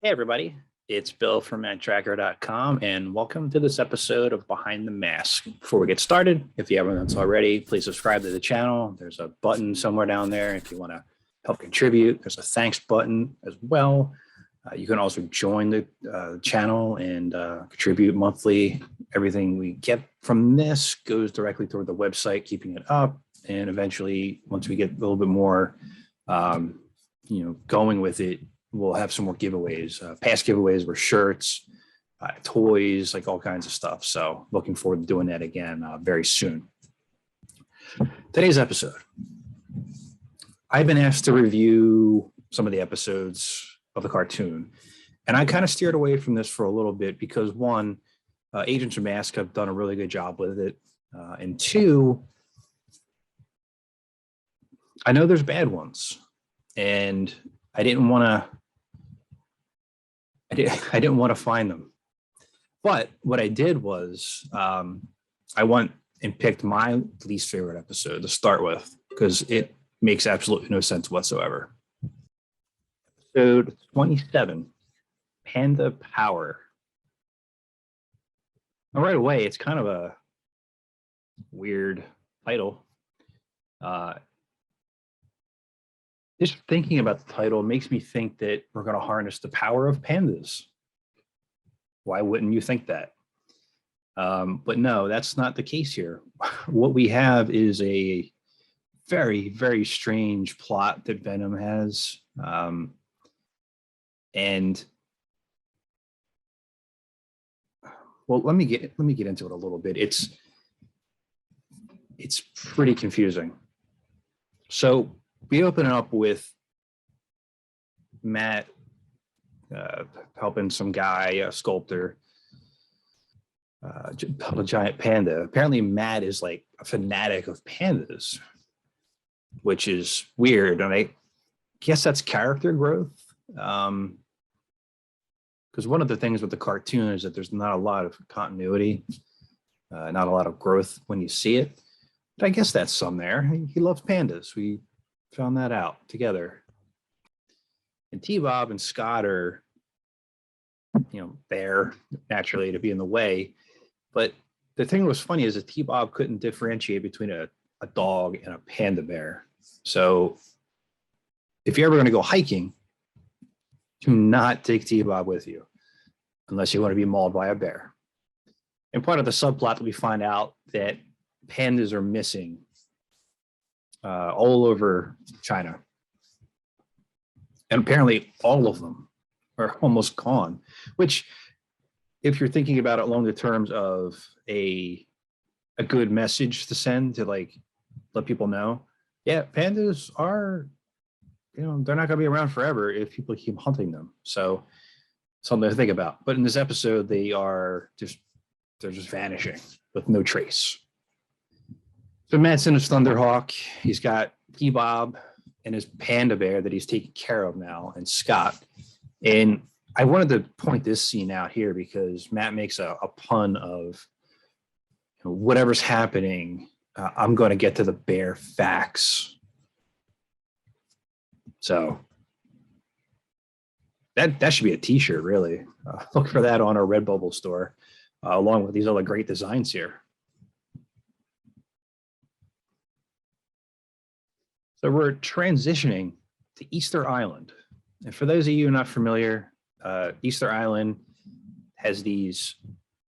Hey, everybody. It's Bill from Matt-Trakker.com, and welcome to this episode of Behind the Mask. Before we get started, if you haven't already, please subscribe to the channel. There's a button somewhere down there if you want to help contribute. There's a thanks button as well. You can also join the channel and contribute monthly. Everything we get from this goes directly toward the website, keeping it up. And eventually, once we get a little bit more, going with it, we'll have some more giveaways. Past giveaways were shirts, toys, like all kinds of stuff. So looking forward to doing that again very soon. Today's episode, I've been asked to review some of the episodes of the cartoon. And I kind of steered away from this for a little bit because one, Agents of M.a.s.k have done a really good job with it. And two, I know there's bad ones. And I didn't want to find them. But what I did was I went and picked my least favorite episode to start with because it makes absolutely no sense whatsoever. Episode 27, Panda Power. Now, right away, it's kind of a weird title. Just thinking about the title makes me think that we're going to harness the power of pandas. Why wouldn't you think that? But no, that's not the case here. What we have is a very, very strange plot that Venom has. And well, let me get into it a little bit. It's pretty confusing. So we open up with Matt helping some guy, a sculptor, build a giant panda. Apparently, Matt is like a fanatic of pandas, which is weird. And I guess that's character growth. Because one of the things with the cartoon is that there's not a lot of continuity, not a lot of growth when you see it. But I guess that's some there. He loves pandas. We found that out together. And T-Bob and Scott are, there naturally to be in the way. But the thing that was funny is that T-Bob couldn't differentiate between a dog and a panda bear. So if you're ever going to go hiking, do not take T-Bob with you unless you want to be mauled by a bear. And part of the subplot that we find out that pandas are missing all over China. And apparently all of them are almost gone, which if you're thinking about it along the terms of a good message to send to like let people know, yeah, pandas are, they're not going to be around forever if people keep hunting them. So something to think about. But in this episode, they're just vanishing with no trace. So Matt's in his Thunderhawk. He's got T-Bob and his panda bear that he's taking care of now, and Scott. And I wanted to point this scene out here because Matt makes a pun of whatever's happening, I'm going to get to the bare facts. So that should be a t-shirt, really. Look for that on our Redbubble store, along with these other great designs here. So we're transitioning to Easter Island. And for those of you not familiar, Easter Island has these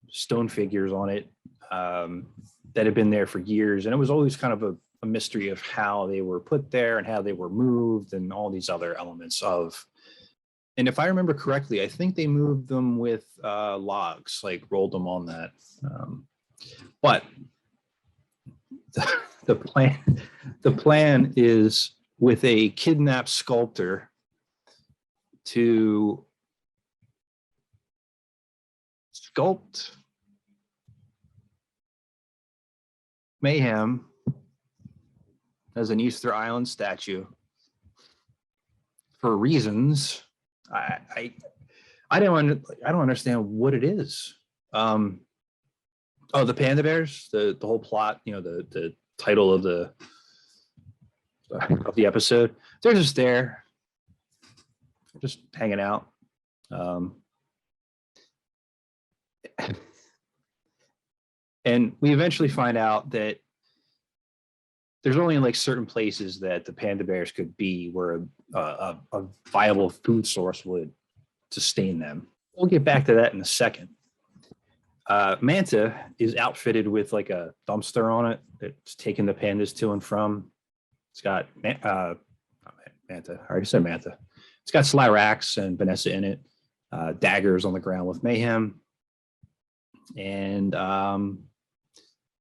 stone figures on it that have been there for years. And it was always kind of a mystery of how they were put there and how they were moved and all these other elements of. And if I remember correctly, I think they moved them with logs, like rolled them on that. But the plan is with a kidnapped sculptor to sculpt Mayhem as an Easter Island statue for reasons I don't understand what it is. The panda bears, the whole plot, the title of the episode. They're just there, just hanging out. Um, and we eventually find out that there's only like certain places that the panda bears could be where a viable food source would sustain them. We'll get back to that in a second. Manta is outfitted with like a dumpster on it that's taking the pandas to and from. It's got Manta. I already said Manta. It's got Sly Rax and Vanessa in it. Daggers on the ground with Mayhem. And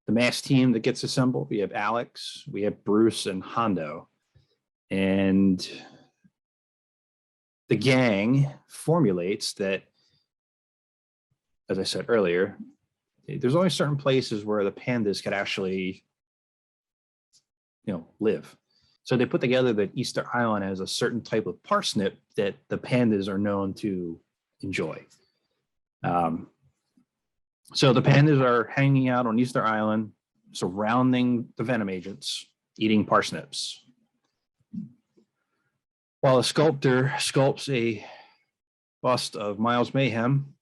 the mass team that gets assembled, we have Alex, we have Bruce, and Hondo. And the gang formulates that, as I said earlier, there's only certain places where the pandas could actually, live. So they put together that Easter Island as a certain type of parsnip that the pandas are known to enjoy. So the pandas are hanging out on Easter Island, surrounding the venom agents, eating parsnips. While a sculptor sculpts a bust of Miles Mayhem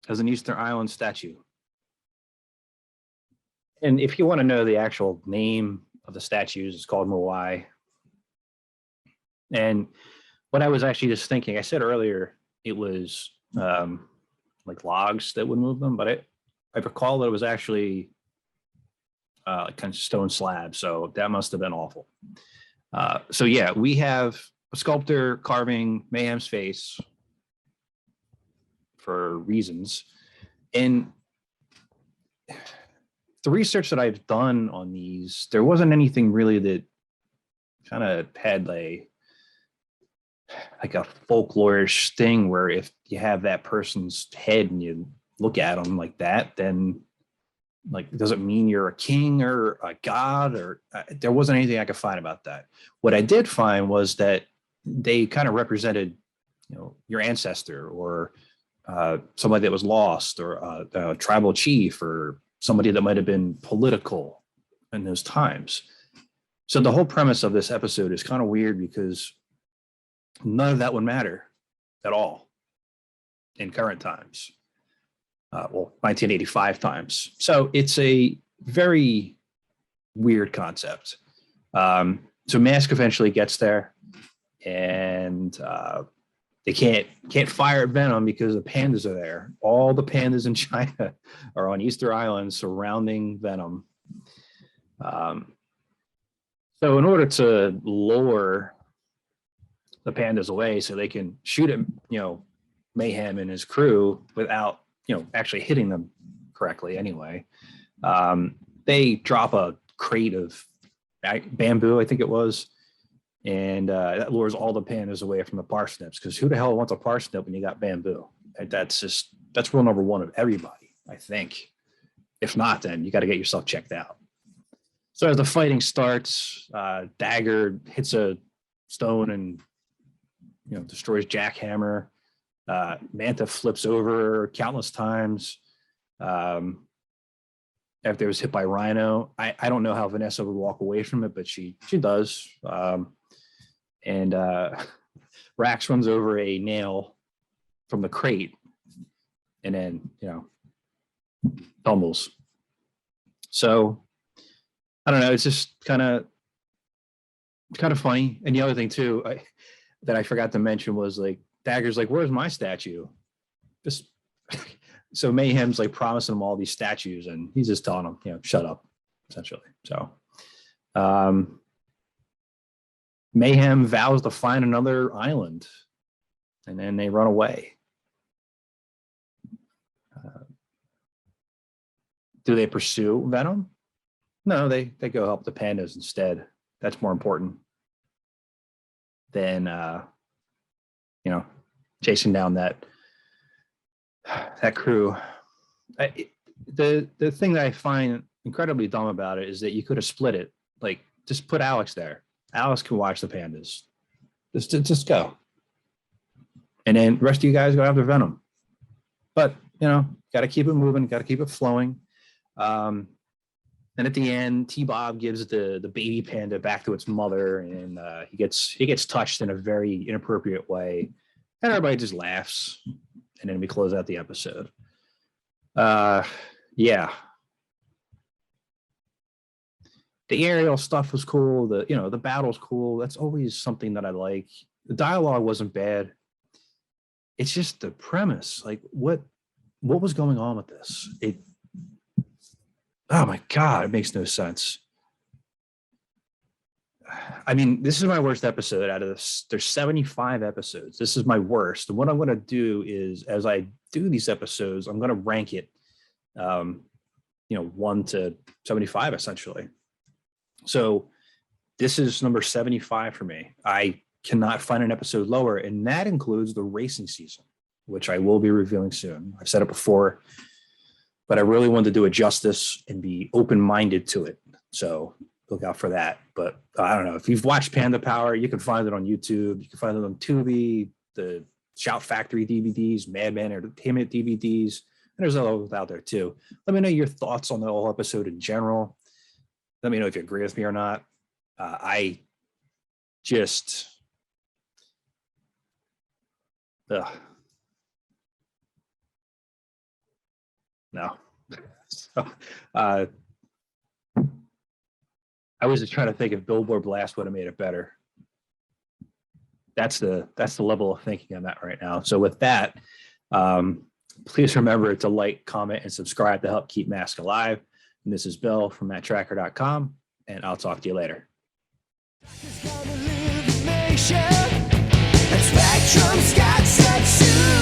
as an Easter Island statue. And if you want to know the actual name of the statues, it's called Moai. And what I was actually just thinking, I said earlier, it was like logs that would move them, but I recall that it was actually kind of stone slab. So that must have been awful. So yeah, we have a sculptor carving Mayhem's face for reasons. And the research that I've done on these, there wasn't anything really that kind of had like a folklorish thing where if you have that person's head and you look at them like that, then like, does it mean you're a king or a god? Or there wasn't anything I could find about that. What I did find was that they kind of represented, your ancestor or somebody that was lost, or a tribal chief, or somebody that might have been political in those times. So the whole premise of this episode is kind of weird because none of that would matter at all in current times. 1985 times. So it's a very weird concept. So M.a.s.k eventually gets there, and they can't fire at Venom because the pandas are there. All the pandas in China are on Easter Island surrounding Venom. So in order to lure the pandas away so they can shoot at, Mayhem and his crew without, actually hitting them correctly anyway, they drop a crate of bamboo, I think it was, and that lures all the pandas away from the parsnips, because who the hell wants a parsnip when you got bamboo? That's rule number one of everybody, I think. If not, then you got to get yourself checked out. So as the fighting starts, Dagger hits a stone and destroys Jackhammer. Manta flips over countless times after it was hit by Rhino. I don't know how Vanessa would walk away from it, but she does. And Rax runs over a nail from the crate and then, tumbles. So I don't know. It's just kind of funny. And the other thing too, that I forgot to mention was like, Dagger's like, where's my statue? Just so Mayhem's like promising him all these statues, and he's just telling him, shut up, essentially. So Mayhem vows to find another island, and then they run away. Do they pursue Venom? No, they go help the pandas instead. That's more important than chasing down that crew. The thing that I find incredibly dumb about it is that you could have split it. Like, just put Alex there. Alex can watch the pandas. Just go. And then the rest of you guys go after Venom. But, got to keep it moving, got to keep it flowing. And at the end, T-Bob gives the baby panda back to its mother, and he gets touched in a very inappropriate way, and everybody just laughs, and then we close out the episode. Yeah, the aerial stuff was cool. The battle's cool. That's always something that I like. The dialogue wasn't bad. It's just the premise. Like what was going on with this? Oh my God, it makes no sense. I mean, this is my worst episode out of this. There's 75 episodes. This is my worst. And what I'm going to do is, as I do these episodes, I'm going to rank it, 1 to 75, essentially. So this is number 75 for me. I cannot find an episode lower, and that includes the racing season, which I will be reviewing soon. I've said it before, but I really wanted to do it justice and be open-minded to it. So look out for that. But I don't know. If you've watched Panda Power, you can find it on YouTube. You can find it on Tubi, the Shout Factory DVDs, Madman Entertainment DVDs. And there's others out there too. Let me know your thoughts on the whole episode in general. Let me know if you agree with me or not. I just... No. So, I was just trying to think if Billboard Blast would have made it better. That's the level of thinking I'm at right now. So with that, please remember to like, comment, and subscribe to help keep M.a.s.k alive. And this is Bill from Matt-Trakker.com, and I'll talk to you later. Spectrum's got such supervision.